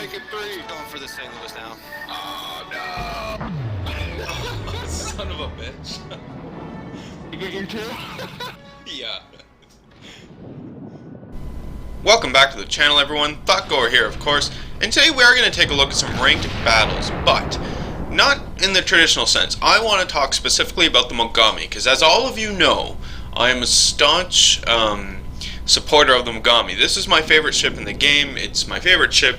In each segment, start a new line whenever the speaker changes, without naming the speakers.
taking three.
Going for the St. Louis now.
Oh no!
Son of a bitch.
You get your two?
Yeah. Welcome back to the channel, everyone. Thotgor here, of course, and today we are going to take a look at some ranked battles, but not in the traditional sense. I want to talk specifically about the Mogami, because as all of you know, I am a staunch supporter of the Mogami. This is my favorite ship in the game. It's my favorite ship,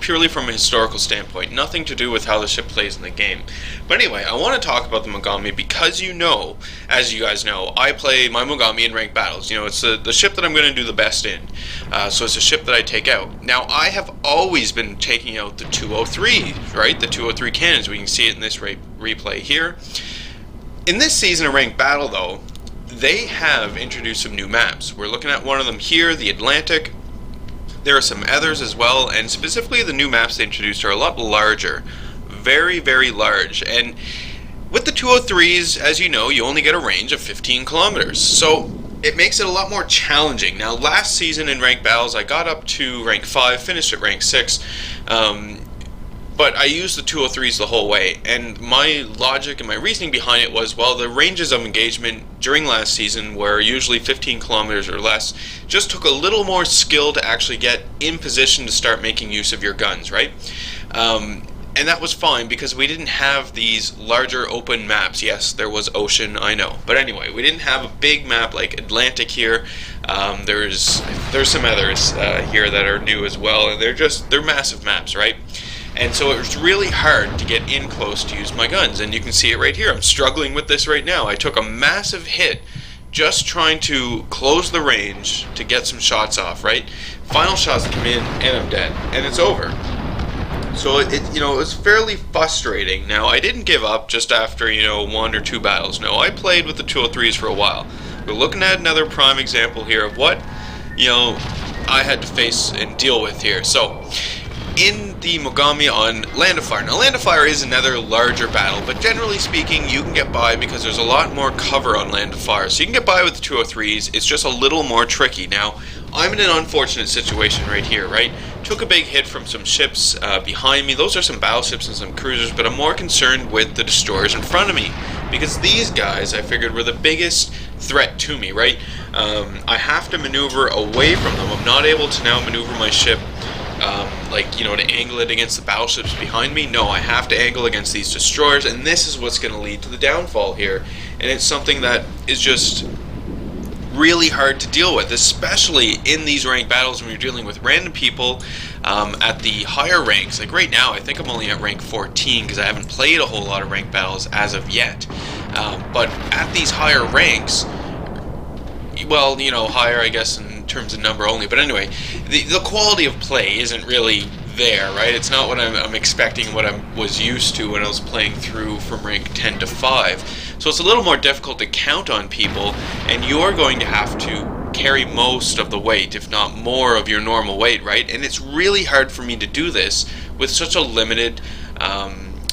purely from a historical standpoint. Nothing to do with how the ship plays in the game. But anyway, I want to talk about the Mogami because as you guys know, I play my Mogami in ranked battles. You know, it's the ship that I'm going to do the best in. So it's a ship that I take out. Now, I have always been taking out the 203, right? The 203 cannons. We can see it in this replay here. In this season of ranked battle, though, they have introduced some new maps. We're looking at one of them here, the Atlantic. There are some others as well, and specifically the new maps they introduced are a lot larger. Very, very large. And with the 203s, as you know, you only get a range of 15 kilometers. So it makes it a lot more challenging. Now, last season in ranked battles, I got up to rank 5, finished at rank 6. But I used the 203s the whole way, and my logic and my reasoning behind it was, well, the ranges of engagement during last season were usually 15 kilometers or less. Just took a little more skill to actually get in position to start making use of your guns, right? And that was fine because we didn't have these larger open maps. Yes, there was ocean, I know. But anyway, we didn't have a big map like Atlantic here. There's some others here that are new as well, and they're massive maps, right? And so it was really hard to get in close to use my guns, and you can see it right here. I'm struggling with this right now. I took a massive hit just trying to close the range to get some shots off, right? Final shots come in, and I'm dead, and it's over. So it was fairly frustrating. Now, I didn't give up just after, 1 or 2 battles. No, I played with the 203s for a while. We're looking at another prime example here of what, I had to face and deal with here. So, in the Mogami on Land of Fire. Now, Land of Fire is another larger battle, but generally speaking, you can get by because there's a lot more cover on Land of Fire. So you can get by with the 203s. It's just a little more tricky. Now, I'm in an unfortunate situation right here, right? Took a big hit from some ships behind me. Those are some battleships and some cruisers, but I'm more concerned with the destroyers in front of me because these guys, I figured, were the biggest threat to me, right? I have to maneuver away from them. I'm not able to now maneuver my ship to angle it against the battleships behind me. No, I have to angle against these destroyers, and this is what's going to lead to the downfall here. And it's something that is just really hard to deal with, especially in these ranked battles when you're dealing with random people at the higher ranks. Like right now, I think I'm only at rank 14 because I haven't played a whole lot of ranked battles as of yet. But at these higher ranks, well, higher, I guess, in terms of number only. But anyway, the quality of play isn't really there, right? It's not what I'm expecting, what I was used to when I was playing through from rank 10 to 5. So it's a little more difficult to count on people, and you're going to have to carry most of the weight, if not more of your normal weight, right? And it's really hard for me to do this with such a limited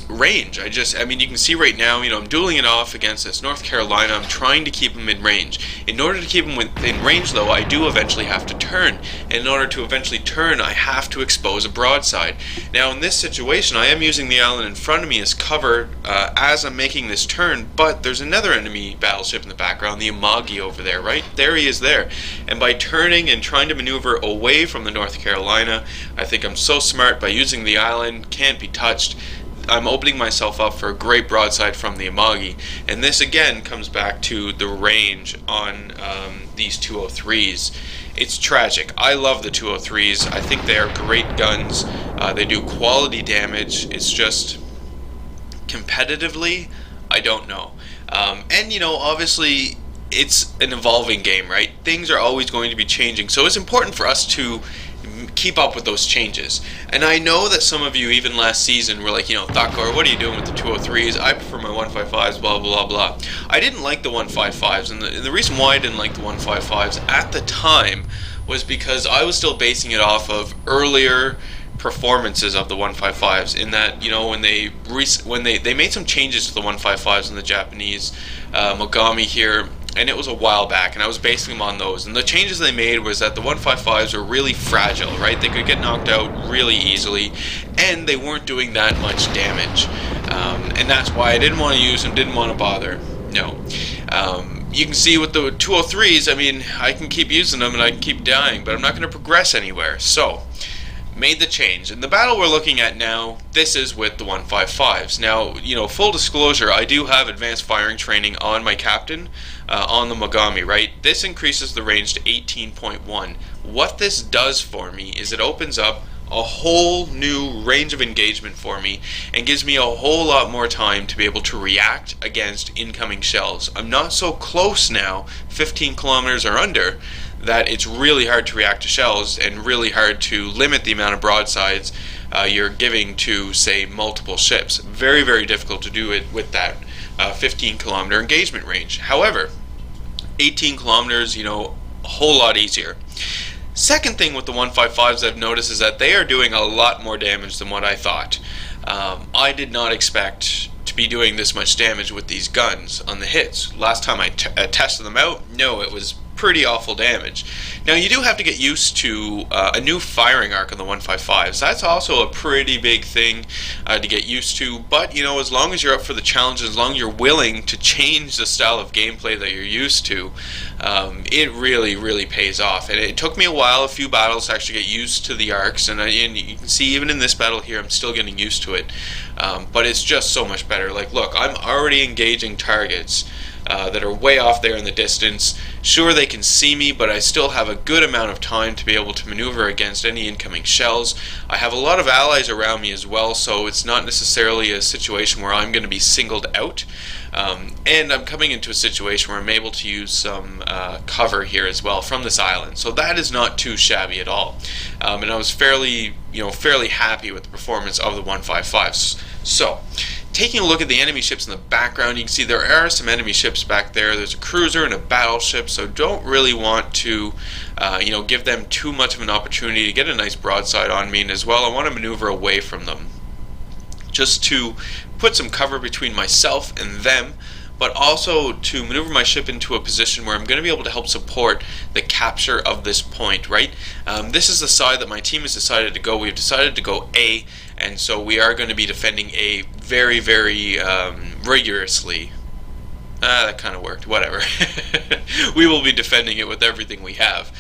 range. You can see right now, I'm dueling it off against this North Carolina. I'm trying to keep him in range. In order to keep him within range, though, I do eventually have to turn. And in order to eventually turn, I have to expose a broadside. Now, in this situation, I am using the island in front of me as cover as I'm making this turn, but there's another enemy battleship in the background, the Mogami over there, right? There he is there. And by turning and trying to maneuver away from the North Carolina, I think I'm so smart by using the island, can't be touched. I'm opening myself up for a great broadside from the Mogami, and this again comes back to the range on these 203s. It's tragic. I love the 203s. I think they are great guns. They do quality damage. It's just competitively, I don't know. Obviously, it's an evolving game, right? Things are always going to be changing, so it's important for us to keep up with those changes. And I know that some of you, even last season, were like, Thotgor, what are you doing with the 203s? I prefer my 155s, blah, blah, blah. I didn't like the 155s, and the reason why I didn't like the 155s at the time was because I was still basing it off of earlier performances of the 155s, in that, when they made some changes to the 155s in the Japanese Mogami here. and it was a while back, and I was basing them on those. And the changes they made was that the 155s were really fragile, right? They could get knocked out really easily, and they weren't doing that much damage. And that's why I didn't want to use them, didn't want to bother. No. You can see with the 203s, I mean, I can keep using them and I can keep dying, but I'm not going to progress anywhere. So, made the change. And the battle we're looking at now, this is with the 155s. Now, full disclosure, I do have advanced firing training on my captain, on the Mogami, right? This increases the range to 18.1. What this does for me is it opens up a whole new range of engagement for me and gives me a whole lot more time to be able to react against incoming shells. I'm not so close now, 15 kilometers or under, that it's really hard to react to shells and really hard to limit the amount of broadsides you're giving to, say, multiple ships. Very, very difficult to do it with that 15 kilometer engagement range. However, 18 kilometers, a whole lot easier. Second thing with the 155s I've noticed is that they are doing a lot more damage than what I thought. I did not expect to be doing this much damage with these guns on the hits. Last time I tested them out, no, it was pretty awful damage. Now you do have to get used to a new firing arc on the 155s. That's also a pretty big thing to get used to, but as long as you're up for the challenge, as long as you're willing to change the style of gameplay that you're used to, it really, really pays off. And it took me a while, a few battles, to actually get used to the arcs, and you can see even in this battle here I'm still getting used to it, but it's just so much better. Like, look, I'm already engaging targets that are way off there in the distance. Sure, they can see me, but I still have a good amount of time to be able to maneuver against any incoming shells. I have a lot of allies around me as well, so it's not necessarily a situation where I'm going to be singled out. And I'm coming into a situation where I'm able to use some cover here as well from this island, so that is not too shabby at all. And I was fairly happy with the performance of the 155s. So, taking a look at the enemy ships in the background, you can see there are some enemy ships back there. There's a cruiser and a battleship, so don't really want to give them too much of an opportunity to get a nice broadside on me. And as well, I want to maneuver away from them, just to put some cover between myself and them, but also to maneuver my ship into a position where I'm going to be able to help support the capture of this point, right? This is the side that my team has decided to go. We've decided to go A, and so we are going to be defending A very, very rigorously. That kind of worked. Whatever. We will be defending it with everything we have.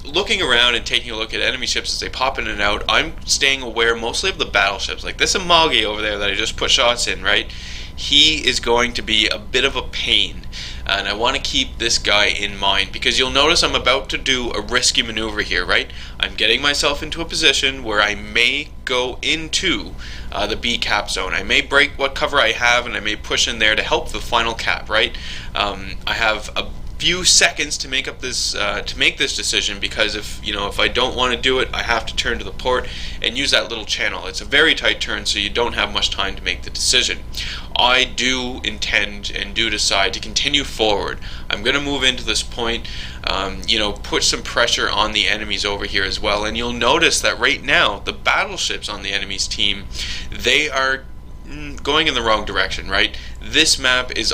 Looking around and taking a look at enemy ships as they pop in and out, I'm staying aware mostly of the battleships. Like this Mogami over there that I just put shots in, right? He is going to be a bit of a pain, and I want to keep this guy in mind, because you'll notice I'm about to do a risky maneuver here, right? I'm getting myself into a position where I may go into the B cap zone. I may break what cover I have, and I may push in there to help the final cap, right? I have a few seconds to make this decision, because if I don't want to do it, I have to turn to the port and use that little channel. It's a very tight turn, so you don't have much time to make the decision. I do intend and do decide to continue forward. I'm going to move into this point, put some pressure on the enemies over here as well. And you'll notice that right now the battleships on the enemy's team, they are going in the wrong direction, right? This map is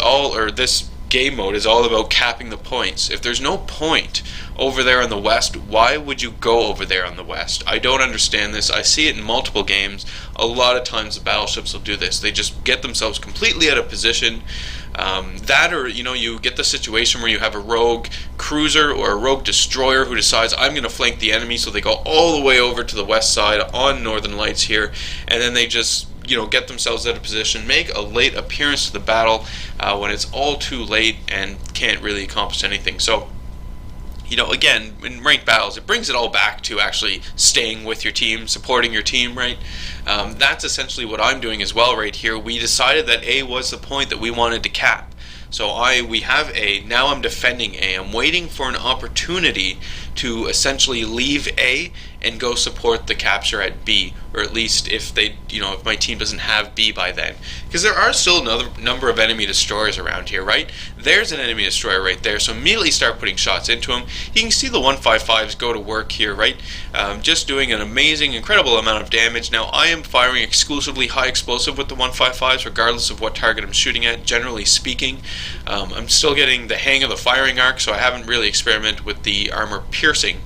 this game mode is all about capping the points. If there's no point over there on the west, why would you go over there on the west? I don't understand this. I see it in multiple games. A lot of times the battleships will do this. They just get themselves completely out of position. That, or you get the situation where you have a rogue cruiser or a rogue destroyer who decides, I'm going to flank the enemy, so they go all the way over to the west side on Northern Lights here, and then they just get themselves out of position, make a late appearance to the battle when it's all too late and can't really accomplish anything. So, again, in ranked battles, it brings it all back to actually staying with your team, supporting your team, right? That's essentially what I'm doing as well right here. We decided that A was the point that we wanted to cap. So we have A, now I'm defending A. I'm waiting for an opportunity to essentially leave A and go support the capture at B. or at least if they, if my team doesn't have B by then, because there are still another number of enemy destroyers around here, right? There's an enemy destroyer right there, so immediately start putting shots into him. You can see the 155s go to work here, right? Just doing an amazing, incredible amount of damage. Now I am firing exclusively high explosive with the 155s, regardless of what target I'm shooting at, generally speaking. I'm still getting the hang of the firing arc, so I haven't really experimented with the armor piercing.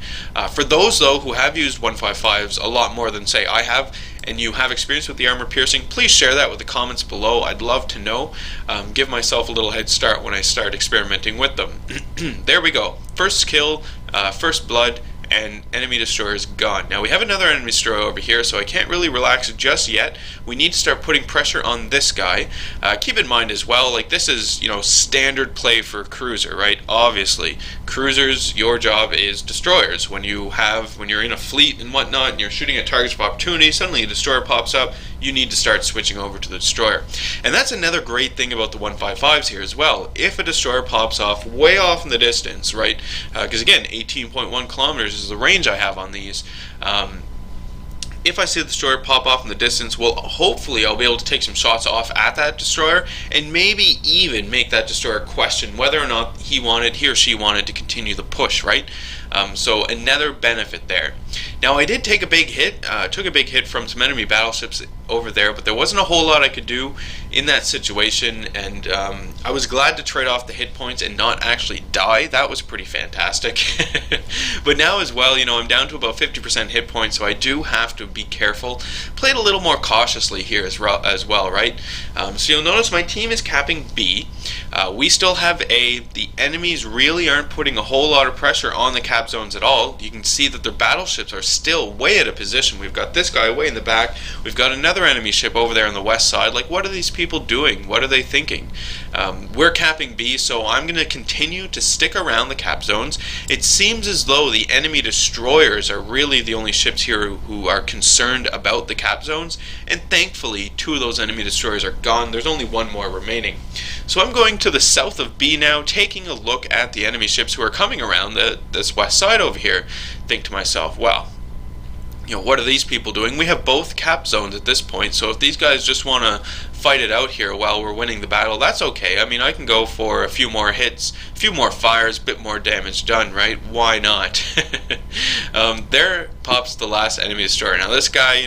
For those though who have used 155s a lot more than say I have, and you have experience with the armor piercing, please share that with the comments below. I'd love to know. Give myself a little head start when I start experimenting with them. There we go. First kill, first blood, and enemy destroyer is gone. Now we have another enemy destroyer over here, so I can't really relax just yet. We need to start putting pressure on this guy. Keep in mind as well, like this is, standard play for cruiser, right? Obviously, cruisers, your job is destroyers. When you're in a fleet and whatnot, and you're shooting at targets of opportunity, suddenly a destroyer pops up, you need to start switching over to the destroyer. And that's another great thing about the 155s here as well. If a destroyer pops off way off in the distance, right? Because again, 18.1 kilometers is the range I have on these. If I see the destroyer pop off in the distance, well, hopefully I'll be able to take some shots off at that destroyer, and maybe even make that destroyer question whether or not he or she wanted to continue the push, right? So another benefit there. Now I did take a big hit, took a big hit from some enemy battleships over there, but there wasn't a whole lot I could do in that situation, and I was glad to trade off the hit points and not actually die. That was pretty fantastic. But now as well, I'm down to about 50% hit points, so I do have to be careful. Played a little more cautiously here as well, right? So you'll notice my team is capping B. We still have A. The enemies really aren't putting a whole lot of pressure on the cap zones at all. You can see that their battleships are still way out of position. We've got this guy way in the back. We've got another enemy ship over there on the west side. Like, what are these people doing? What are they thinking? We're capping B, so I'm going to continue to stick around the cap zones. It seems as though the enemy destroyers are really the only ships here who are concerned about the cap zones, and thankfully 2 of those enemy destroyers are gone. There's only 1 more remaining. So I'm going to the south of B now, taking a look at the enemy ships who are coming around this west side over here. Think to myself, wow, what are these people doing? We have both cap zones at this point, so if these guys just want to fight it out here while we're winning the battle, that's okay. I mean, I can go for a few more hits, a few more fires, a bit more damage done, right? Why not? There pops the last enemy destroyer. Now this guy,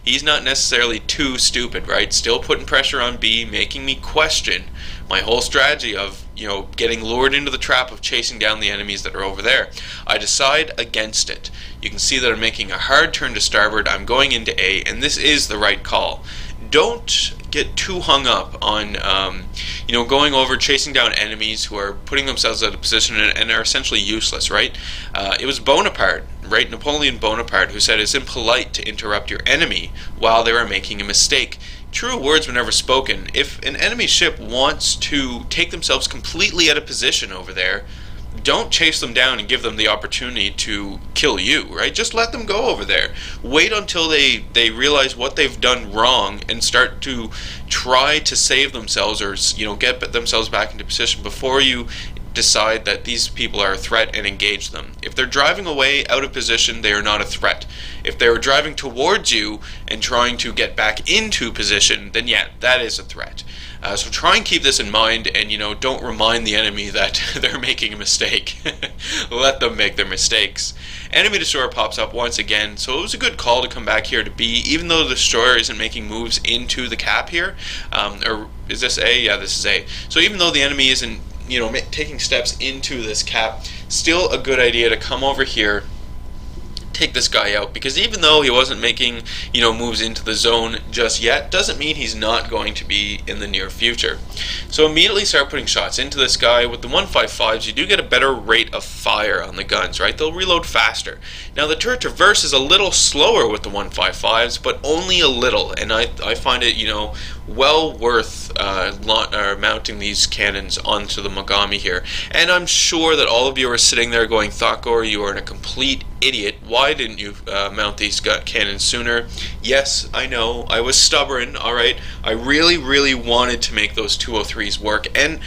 he's not necessarily too stupid, right? Still putting pressure on B, making me question my whole strategy of, getting lured into the trap of chasing down the enemies that are over there. I decide against it. You can see that I'm making a hard turn to starboard. I'm going into A, and this is the right call. Don't get too hung up on, going over, chasing down enemies who are putting themselves out of position and are essentially useless, right? It was Bonaparte, right? Napoleon Bonaparte, who said it's impolite to interrupt your enemy while they are making a mistake. True words were never spoken. If an enemy ship wants to take themselves completely out of position over there, don't chase them down and give them the opportunity to kill you, right? Just let them go over there. Wait until they realize what they've done wrong and start to try to save themselves or, get themselves back into position before you decide that these people are a threat and engage them. If they're driving away out of position, they are not a threat. If they're driving towards you and trying to get back into position, then yeah, that is a threat. So try and keep this in mind, and don't remind the enemy that they're making a mistake. Let them make their mistakes. Enemy destroyer pops up once again, so it was a good call to come back here to B, even though the destroyer isn't making moves into the cap here. Or is this A? Yeah, this is A. So even though the enemy isn't taking steps into this cap, still a good idea to come over here, take this guy out, because even though he wasn't making moves into the zone just yet, doesn't mean he's not going to be in the near future. So immediately start putting shots into this guy. With the 155s, you do get a better rate of fire on the guns, right? They'll reload faster. Now the turret traverse is a little slower with the 155s, but only a little, and I find it well worth mounting these cannons onto the Mogami here. And I'm sure that all of you are sitting there going, Thotgor, you are a complete idiot. Why didn't you mount these cannons sooner? Yes, I know, I was stubborn, alright. I really wanted to make those 203s work, and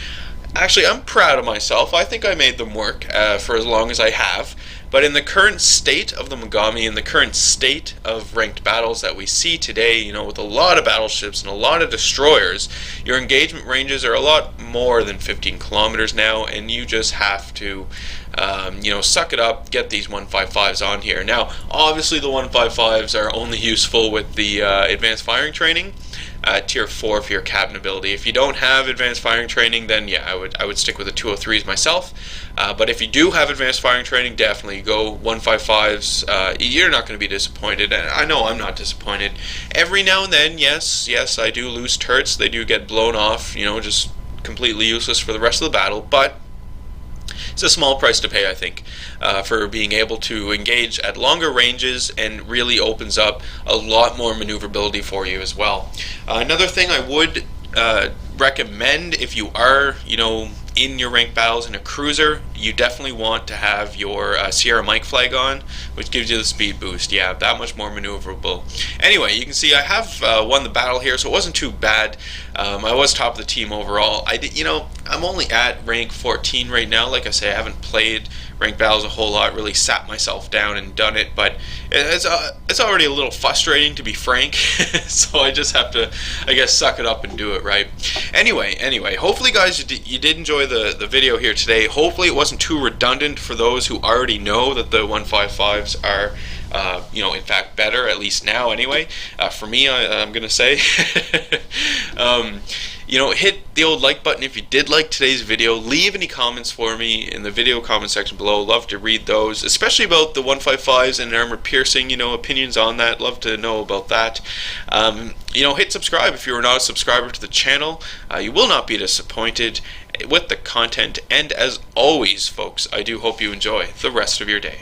Actually, I'm proud of myself. I think I made them work for as long as I have. But in the current state of the Mogami, in the current state of ranked battles that we see today, you know, with a lot of battleships and a lot of destroyers, your engagement ranges are a lot more than 15 kilometers now, and you just have to, you know, suck it up, get these 155s on here. Now, obviously the 155s are only useful with the advanced firing training. Tier 4 for your cabin ability. If you don't have advanced firing training, then yeah, I would stick with the 203s myself. But if you do have advanced firing training, definitely go 155s. You're not going to be disappointed. And I know I'm not disappointed. Every now and then, yes, I do lose turrets. They do get blown off, you know, just completely useless for the rest of the battle. But it's a small price to pay, I think, for being able to engage at longer ranges, and really opens up a lot more maneuverability for you as well. Another thing I would recommend, if you are, you know, in your ranked battles in a cruiser, you definitely want to have your Sierra Mike flag on, which gives you the speed boost. Yeah, that much more maneuverable. Anyway, you can see I have won the battle here, so it wasn't too bad. I was top of the team overall. You know, I'm only at rank 14 right now. Like I say, I haven't played ranked battles a whole lot, really sat myself down and done it, but it's already a little frustrating, to be frank. So I just have to, I guess, suck it up and do it, right? Anyway, hopefully guys you did enjoy the video here today. Hopefully it wasn't too redundant for those who already know that the 155s are you know, in fact, better, at least now anyway. For me, I'm gonna say you know, hit the old like button if you did like today's video. Leave any comments for me in the video comment section below. Love to read those, especially about the 155s and armor piercing, you know, opinions on that. Love to know about that. You know, hit subscribe if you are not a subscriber to the channel. You will not be disappointed with the content, and as always, folks, I do hope you enjoy the rest of your day.